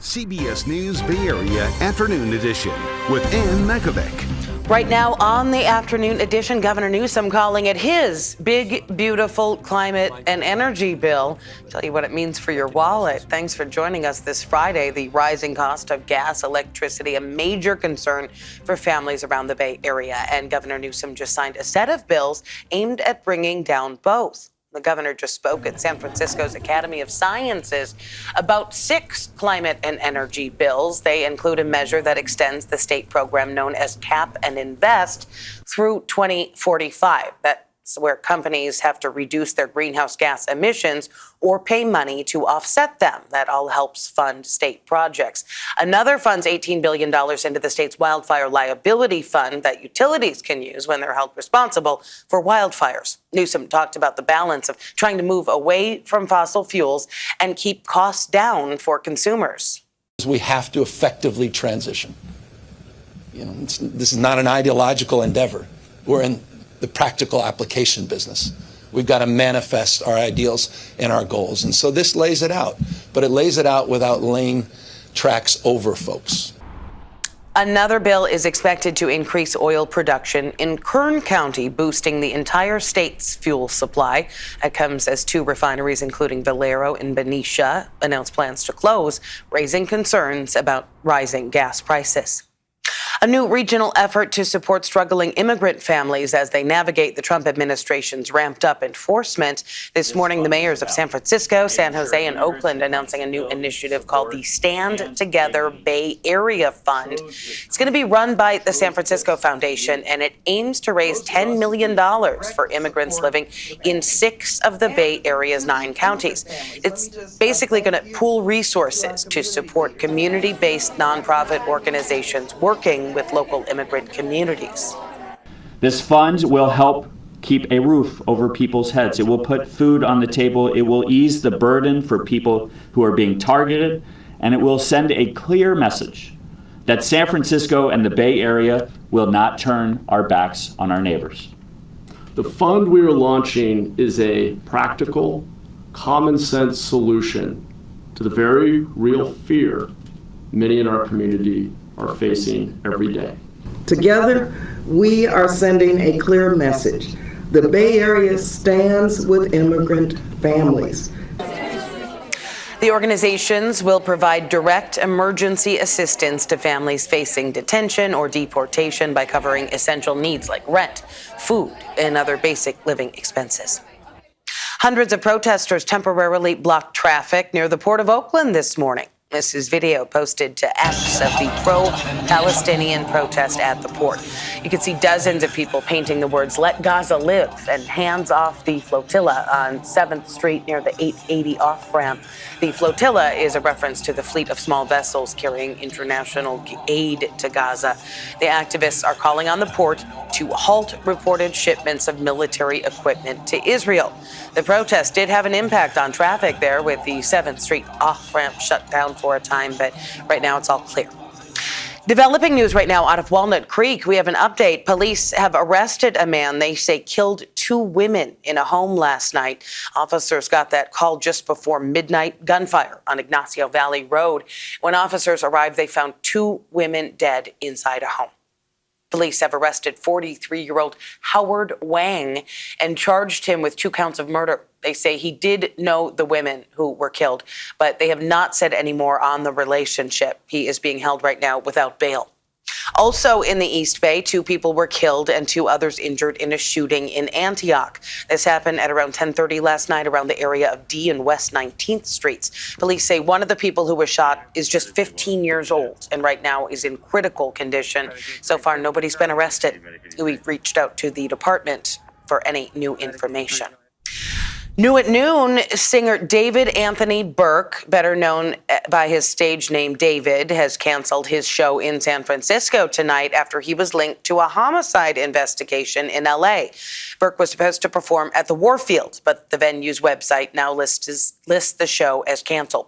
CBS News Bay Area Afternoon Edition with Ann Mekovic. Right now on the afternoon edition, Governor Newsom calling it his big, beautiful climate and energy bill. Tell you what it means for your wallet. Thanks for joining us this Friday. The rising cost of gas, electricity, a major concern for families around the Bay Area. And Governor Newsom just signed a set of bills aimed at bringing down both. The governor just spoke at San Francisco's Academy of Sciences about 6 climate and energy bills. They include a measure that extends the state program known as Cap and Invest through 2045. That's where companies have to reduce their greenhouse gas emissions or pay money to offset them. That all helps fund state projects. Another funds $18 billion into the state's wildfire liability fund that utilities can use when they're held responsible for wildfires. Newsom talked about the balance of trying to move away from fossil fuels and keep costs down for consumers. We have to effectively transition. This is not an ideological endeavor. We're in the practical application business. We've got to manifest our ideals and our goals. And so this lays it out, but it lays it out without laying tracks over folks. Another bill is expected to increase oil production in Kern County, boosting the entire state's fuel supply. That comes as 2 refineries, including Valero and Benicia, announced plans to close, raising concerns about rising gas prices. A new regional effort to support struggling immigrant families as they navigate the Trump administration's ramped-up enforcement. This morning, the mayors of San Francisco, San Jose, and Oakland announcing a new initiative called the Stand Together Bay Area Fund. It's going to be run by the San Francisco Foundation, and it aims to raise $10 million for immigrants living in 6 of the Bay Area's 9 counties. It's basically going to pool resources to support community-based nonprofit organizations working with local immigrant communities. This fund will help keep a roof over people's heads. It will put food on the table. It will ease the burden for people who are being targeted, and it will send a clear message that San Francisco and the Bay Area will not turn our backs on our neighbors. The fund we are launching is a practical, common sense solution to the very real fear many in our community are facing every day. Together, we are sending a clear message. The Bay Area stands with immigrant families. The organizations will provide direct emergency assistance to families facing detention or deportation by covering essential needs like rent, food, and other basic living expenses. Hundreds of protesters temporarily blocked traffic near the Port of Oakland this morning. This is video posted to X of the pro-Palestinian protest at the port. You can see dozens of people painting the words, "Let Gaza live," and "Hands off the flotilla" on 7th Street near the 880 off-ramp. The flotilla is a reference to the fleet of small vessels carrying international aid to Gaza. The activists are calling on the port to halt reported shipments of military equipment to Israel. The protest did have an impact on traffic there, with the 7th Street off-ramp shut down for a time, but right now it's all clear. Developing news right now out of Walnut Creek. We have an update. Police have arrested a man they say killed 2 women in a home last night. Officers got that call just before midnight. Gunfire on Ignacio Valley Road. When officers arrived, they found 2 women dead inside a home. Police have arrested 43-year-old Howard Wang and charged him with 2 counts of murder. They say he did know the women who were killed, but they have not said any more on the relationship. He is being held right now without bail. Also in the East Bay, 2 people were killed and 2 others injured in a shooting in Antioch. This happened at around 10:30 last night around the area of D and West 19th Streets. Police say one of the people who was shot is just 15 years old and right now is in critical condition. So far, nobody's been arrested. We've reached out to the department for any new information. New at noon, singer David Anthony Burke, better known by his stage name David, has canceled his show in San Francisco tonight after he was linked to a homicide investigation in L.A. Burke was supposed to perform at the Warfield, but the venue's website now lists the show as canceled.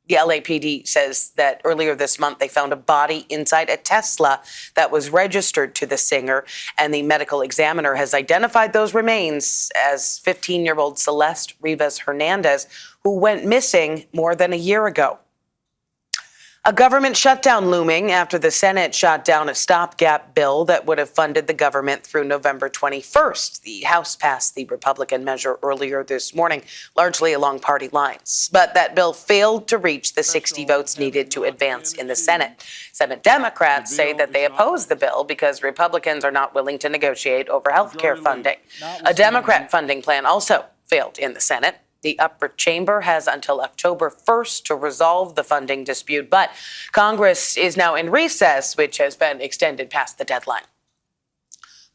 The LAPD says that earlier this month, they found a body inside a Tesla that was registered to the singer, and the medical examiner has identified those remains as 15-year-old Celeste Rivas Hernandez, who went missing more than a year ago. A government shutdown looming after the Senate shot down a stopgap bill that would have funded the government through November 21st. The House passed the Republican measure earlier this morning, largely along party lines. But that bill failed to reach the 60 votes needed to advance in the Senate. Senate Democrats say that they oppose the bill because Republicans are not willing to negotiate over health care funding. A Democrat funding plan also failed in the Senate. The upper chamber has until October 1st to resolve the funding dispute, but Congress is now in recess, which has been extended past the deadline.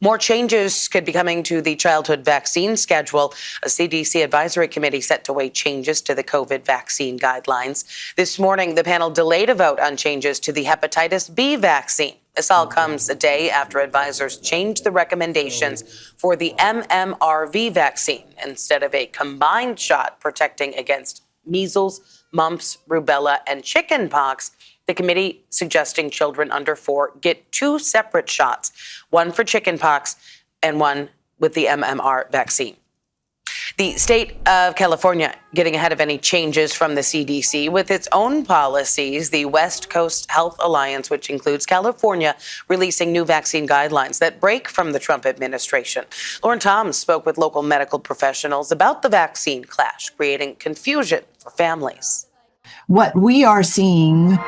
More changes could be coming to the childhood vaccine schedule. A CDC advisory committee set to weigh changes to the COVID vaccine guidelines. This morning, the panel delayed a vote on changes to the hepatitis B vaccine. This all comes a day after advisors changed the recommendations for the MMRV vaccine instead of a combined shot protecting against measles, mumps, rubella, and chickenpox. The committee suggesting children under 4 get 2 separate shots, one for chickenpox and one with the MMR vaccine. The state of California getting ahead of any changes from the CDC with its own policies. The West Coast Health Alliance, which includes California, releasing new vaccine guidelines that break from the Trump administration. Lauren Toms spoke with local medical professionals about the vaccine clash, creating confusion for families. What we are seeing,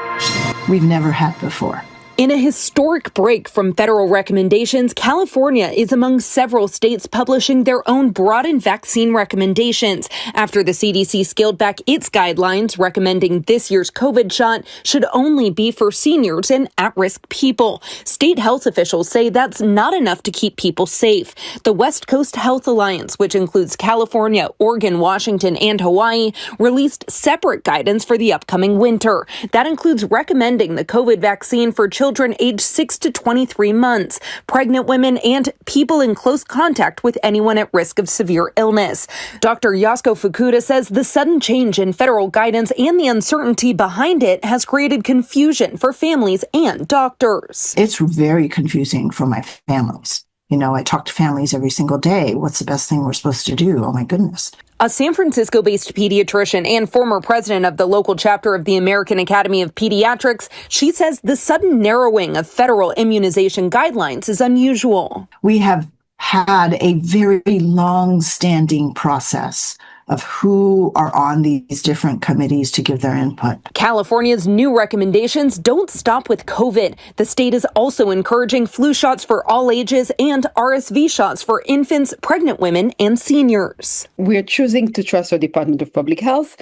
we've never had before. In a historic break from federal recommendations, California is among several states publishing their own broadened vaccine recommendations after the CDC scaled back its guidelines, recommending this year's COVID shot should only be for seniors and at-risk people. State health officials say that's not enough to keep people safe. The West Coast Health Alliance, which includes California, Oregon, Washington, and Hawaii, released separate guidance for the upcoming winter. That includes recommending the COVID vaccine for children aged 6 to 23 months, pregnant women, and people in close contact with anyone at risk of severe illness. Dr. Yasko Fukuda says the sudden change in federal guidance and the uncertainty behind it has created confusion for families and doctors. It's very confusing for my families. You know, I talk to families every single day. What's the best thing we're supposed to do? Oh, my goodness. A San Francisco-based pediatrician and former president of the local chapter of the American Academy of Pediatrics, she says the sudden narrowing of federal immunization guidelines is unusual. We have had a very long-standing process of who are on these different committees to give their input. California's new recommendations don't stop with COVID. The state is also encouraging flu shots for all ages and RSV shots for infants, pregnant women, and seniors. We're choosing to trust our Department of Public Health.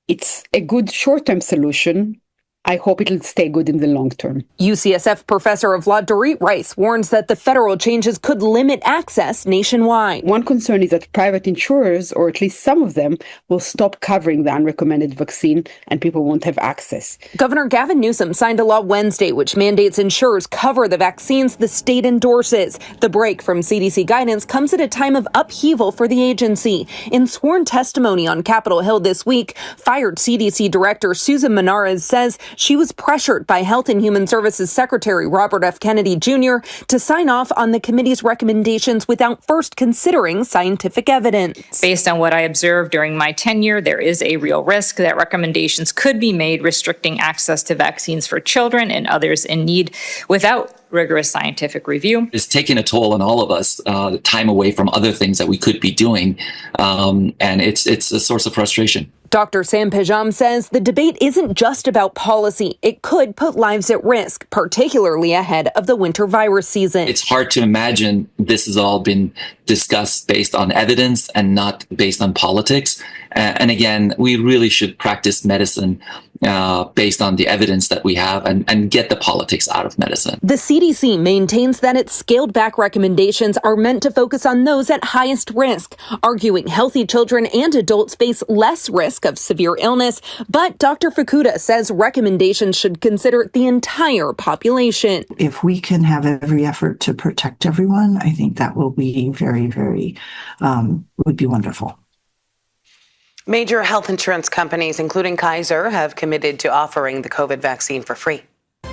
It's a good short-term solution. I hope it'll stay good in the long term. UCSF professor of law Dorit Rice warns that the federal changes could limit access nationwide. One concern is that private insurers, or at least some of them, will stop covering the unrecommended vaccine and people won't have access. Governor Gavin Newsom signed a law Wednesday which mandates insurers cover the vaccines the state endorses. The break from CDC guidance comes at a time of upheaval for the agency. In sworn testimony on Capitol Hill this week, fired CDC Director Susan Menares says she was pressured by Health and Human Services Secretary Robert F. Kennedy Jr. to sign off on the committee's recommendations without first considering scientific evidence. Based on what I observed during my tenure, there is a real risk that recommendations could be made restricting access to vaccines for children and others in need without rigorous scientific review. It's taking a toll on all of us, time away from other things that we could be doing, and it's a source of frustration. Dr. Sam Pejam says the debate isn't just about policy. It could put lives at risk, particularly ahead of the winter virus season. It's hard to imagine this has all been discussed based on evidence and not based on politics. And again, we really should practice medicine based on the evidence that we have and get the politics out of medicine. The CDC maintains that its scaled back recommendations are meant to focus on those at highest risk, arguing healthy children and adults face less risk of severe illness. But Dr. Fukuda says recommendations should consider the entire population. If we can have every effort to protect everyone, I think that will be would be wonderful. Major health insurance companies, including Kaiser, have committed to offering the COVID vaccine for free.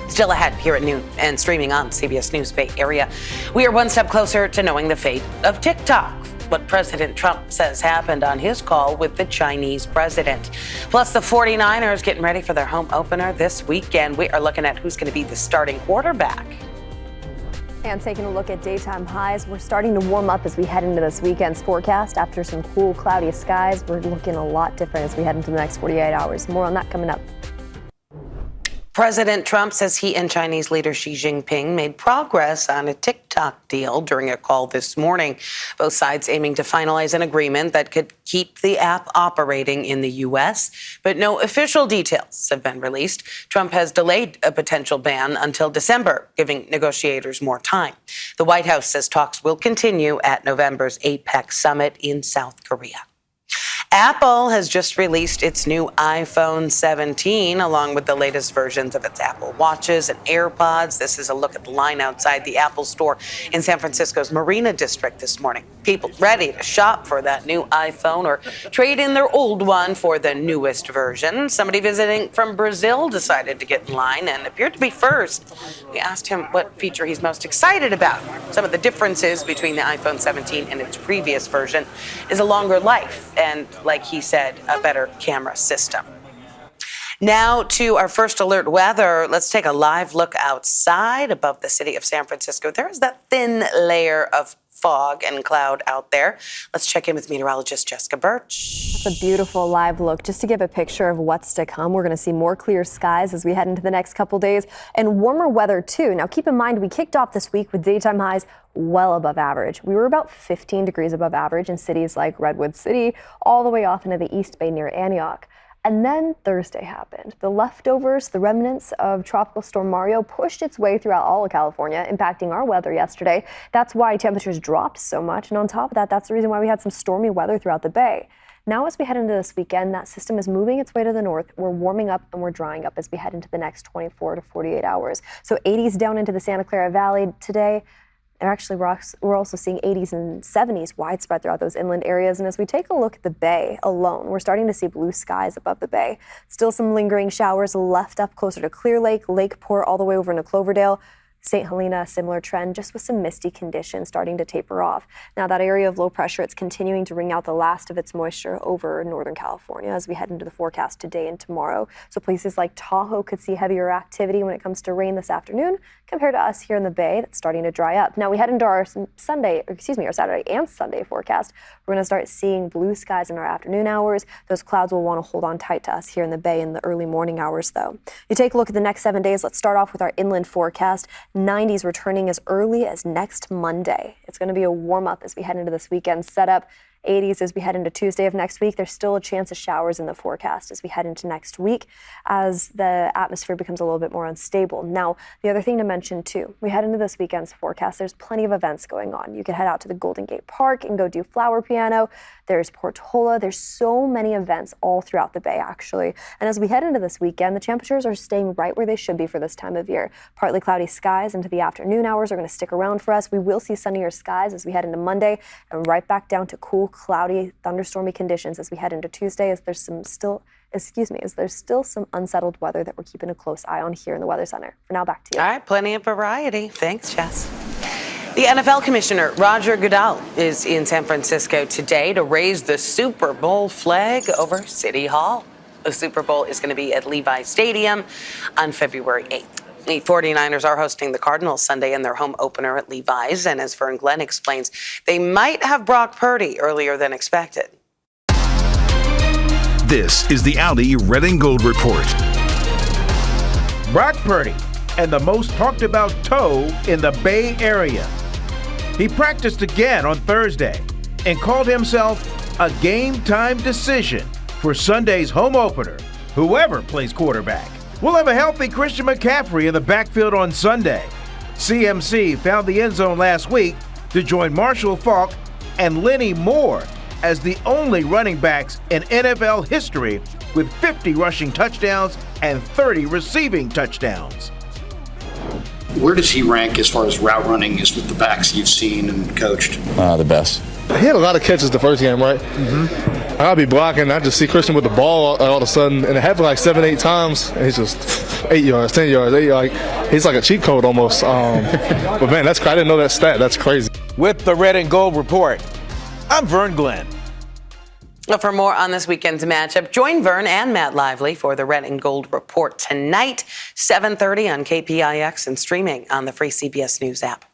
Still ahead here at noon and streaming on CBS News Bay Area. We are one step closer to knowing the fate of TikTok. what President Trump says happened on his call with the Chinese president. Plus, the 49ers getting ready for their home opener this weekend. We are looking at who's going to be the starting quarterback. And taking a look at daytime highs, we're starting to warm up as we head into this weekend's forecast. After some cool, cloudy skies, we're looking a lot different as we head into the next 48 hours. More on that coming up. President Trump says he and Chinese leader Xi Jinping made progress on a TikTok deal during a call this morning. Both sides aiming to finalize an agreement that could keep the app operating in the U.S., but no official details have been released. Trump has delayed a potential ban until December, giving negotiators more time. The White House says talks will continue at November's APEC summit in South Korea. Apple has just released its new iPhone 17, along with the latest versions of its Apple Watches and AirPods. This is a look at the line outside the Apple store in San Francisco's Marina District this morning. People ready to shop for that new iPhone or trade in their old one for the newest version. Somebody visiting from Brazil decided to get in line and appeared to be first. We asked him what feature he's most excited about. Some of the differences between the iPhone 17 and its previous version is a longer life and, like he said, a better camera system. Now to our first alert weather. Let's take a live look outside above the city of San Francisco. There is that thin layer of fog and cloud out there. Let's check in with meteorologist Jessica Birch. That's a beautiful live look. Just to give a picture of what's to come, we're going to see more clear skies as we head into the next couple days and warmer weather too. Now keep in mind, we kicked off this week with daytime highs well above average. We were about 15 degrees above average in cities like Redwood City, all the way off into the East Bay near Antioch. And then Thursday happened. The leftovers, the remnants of Tropical Storm Mario pushed its way throughout all of California, impacting our weather yesterday. That's why temperatures dropped so much. And on top of that, that's the reason why we had some stormy weather throughout the Bay. Now, as we head into this weekend, that system is moving its way to the north. We're warming up and we're drying up as we head into the next 24 to 48 hours. So 80s down into the Santa Clara Valley today. And actually, we're also seeing 80s and 70s widespread throughout those inland areas. And as we take a look at the Bay alone, we're starting to see blue skies above the Bay. Still some lingering showers left up closer to Clear Lake, Lakeport, all the way over into Cloverdale. St. Helena, a similar trend, just with some misty conditions starting to taper off. Now, that area of low pressure, it's continuing to wring out the last of its moisture over Northern California as we head into the forecast today and tomorrow. So places like Tahoe could see heavier activity when it comes to rain this afternoon compared to us here in the Bay that's starting to dry up. Now, we head into our Saturday and Sunday forecast. We're going to start seeing blue skies in our afternoon hours. Those clouds will want to hold on tight to us here in the Bay in the early morning hours, though. You take a look at the next 7 days. Let's start off with our inland forecast. 90s returning as early as next Monday. It's going to be a warm up as we head into this weekend setup. 80s as we head into Tuesday of next week. There's still a chance of showers in the forecast as we head into next week as the atmosphere becomes a little bit more unstable. Now, the other thing to mention too, we head into this weekend's forecast, there's plenty of events going on. You can head out to the Golden Gate Park and go do flower piano. There's Portola. There's so many events all throughout the Bay, actually. And as we head into this weekend, the temperatures are staying right where they should be for this time of year. Partly cloudy skies into the afternoon hours are going to stick around for us. We will see sunnier skies as we head into Monday and right back down to cool, cloudy, thunderstormy conditions as we head into Tuesday, as there's still some unsettled weather that we're keeping a close eye on here in the Weather Center. For now, back to you. All right, plenty of variety. Thanks, Jess. The NFL Commissioner, Roger Goodell, is in San Francisco today to raise the Super Bowl flag over City Hall. The Super Bowl is going to be at Levi Stadium on February 8th. The 49ers are hosting the Cardinals Sunday in their home opener at Levi's, and as Vern Glenn explains, they might have Brock Purdy earlier than expected. This is the Audi Red and Gold Report. Brock Purdy and the most talked about toe in the Bay Area. He practiced again on Thursday and called himself a game-time decision for Sunday's home opener, whoever plays quarterback. We'll have a healthy Christian McCaffrey in the backfield on Sunday. CMC found the end zone last week to join Marshall Faulk and Lenny Moore as the only running backs in NFL history with 50 rushing touchdowns and 30 receiving touchdowns. Where does he rank as far as route running is with the backs you've seen and coached? The best. He had a lot of catches the first game, right? Mm-hmm. I'll be blocking. I just see Christian with the ball all of a sudden, and it happened like 7-8 times. And he's just 8 yards, 10 yards, 8 yards. He's like a cheat code almost. But man, I didn't know that stat. That's crazy. With the Red and Gold Report, I'm Vern Glenn. Well, for more on this weekend's matchup, join Vern and Matt Lively for the Red and Gold Report tonight, 7:30 on KPIX and streaming on the free CBS News app.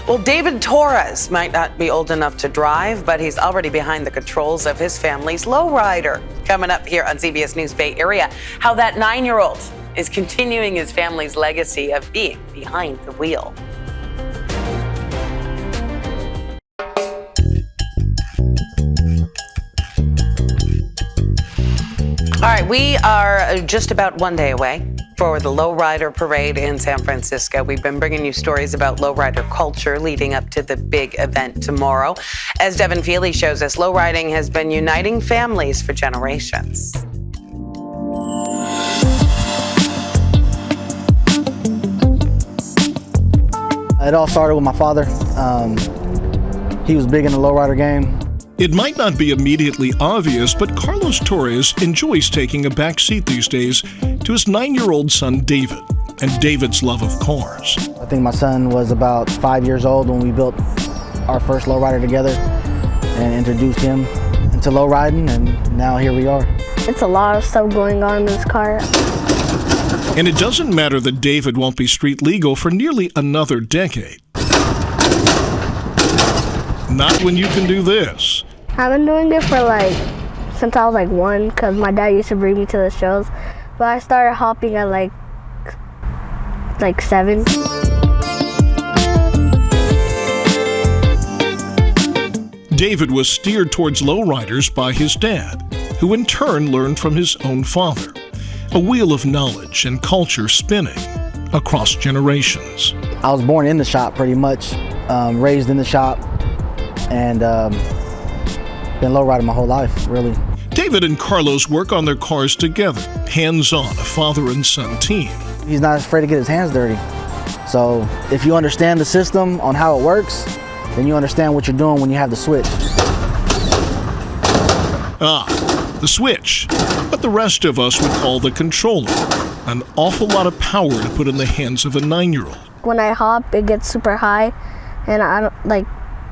Well, David Torres might not be old enough to drive, but he's already behind the controls of his family's Lowrider. Coming up here on CBS News Bay Area, how that 9-year-old is continuing his family's legacy of being behind the wheel. All right, we are just about one day away for the Lowrider Parade in San Francisco. We've been bringing you stories about lowrider culture leading up to the big event tomorrow. As Devin Feely shows us, lowriding has been uniting families for generations. It all started with my father. He was big in the lowrider game. It might not be immediately obvious, but Carlos Torres enjoys taking a back seat these days to his 9-year-old son, David, and David's love of cars. I think my son was about 5 years old when we built our first lowrider together and introduced him into lowriding, and now here we are. It's a lot of stuff going on in this car. And it doesn't matter that David won't be street legal for nearly another decade. Not when you can do this. I've been doing it for since I was 1, because my dad used to bring me to the shows. But I started hopping at like 7. David was steered towards lowriders by his dad, who in turn learned from his own father. A wheel of knowledge and culture spinning across generations. I was born in the shop pretty much, raised in the shop, and been lowriding my whole life, really. David and Carlos work on their cars together, hands-on, a father and son team. He's not afraid to get his hands dirty. So if you understand the system on how it works, then you understand what you're doing when you have the switch. The switch, what the rest of us would call the controller. An awful lot of power to put in the hands of a 9-year-old. When I hop, it gets super high, and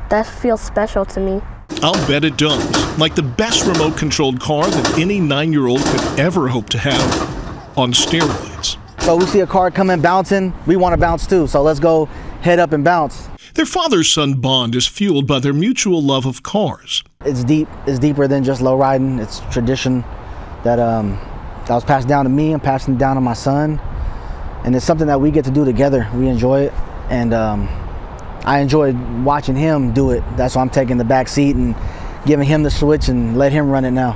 that feels special to me. I'll bet it does. Like the best remote-controlled car that any 9-year-old could ever hope to have on steroids. So we see a car coming bouncing, we want to bounce too, so let's go head up and bounce. Their father-son bond is fueled by their mutual love of cars. It's deep. It's deeper than just lowriding. It's tradition that was passed down to me. I'm passing it down to my son. And it's something that we get to do together. We enjoy it. And I enjoy watching him do it. That's why I'm taking the back seat and giving him the switch and let him run it now.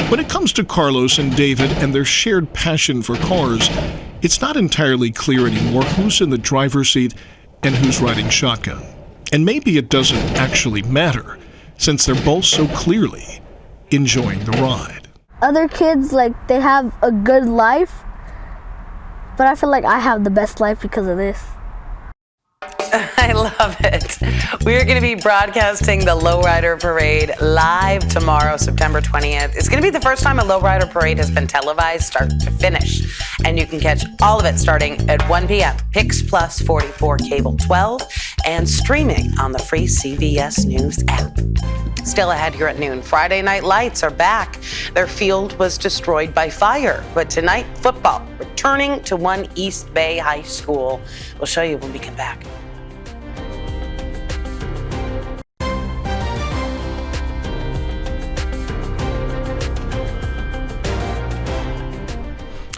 When it comes to Carlos and David and their shared passion for cars, it's not entirely clear anymore who's in the driver's seat and who's riding shotgun. And maybe it doesn't actually matter, since they're both so clearly enjoying the ride. Other kids, they have a good life, but I feel like I have the best life because of this. I love it. We're going to be broadcasting the Lowrider Parade live tomorrow, September 20th. It's going to be the first time a Lowrider Parade has been televised start to finish. And you can catch all of it starting at 1 p.m. Pix Plus 44 Cable 12 and streaming on the free CBS News app. Still ahead here at noon, Friday Night Lights are back. Their field was destroyed by fire. But tonight, football returning to One East Bay High School. We'll show you when we come back.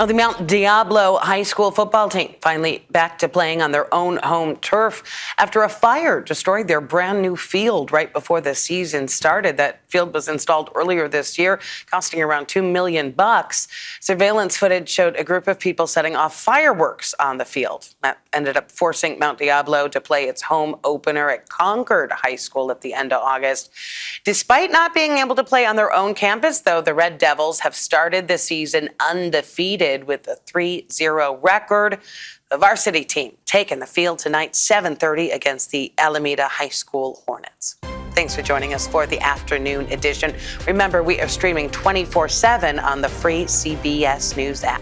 The Mount Diablo High School football team finally back to playing on their own home turf after a fire destroyed their brand new field right before the season started. That field was installed earlier this year, costing around $2 million. Surveillance footage showed a group of people setting off fireworks on the field. That ended up forcing Mount Diablo to play its home opener at Concord High School at the end of August. Despite not being able to play on their own campus, though, the Red Devils have started the season undefeated with a 3-0 record. The varsity team taking the field tonight, 7:30 against the Alameda High School Hornets. Thanks for joining us for the afternoon edition. Remember, we are streaming 24/7 on the free CBS News app.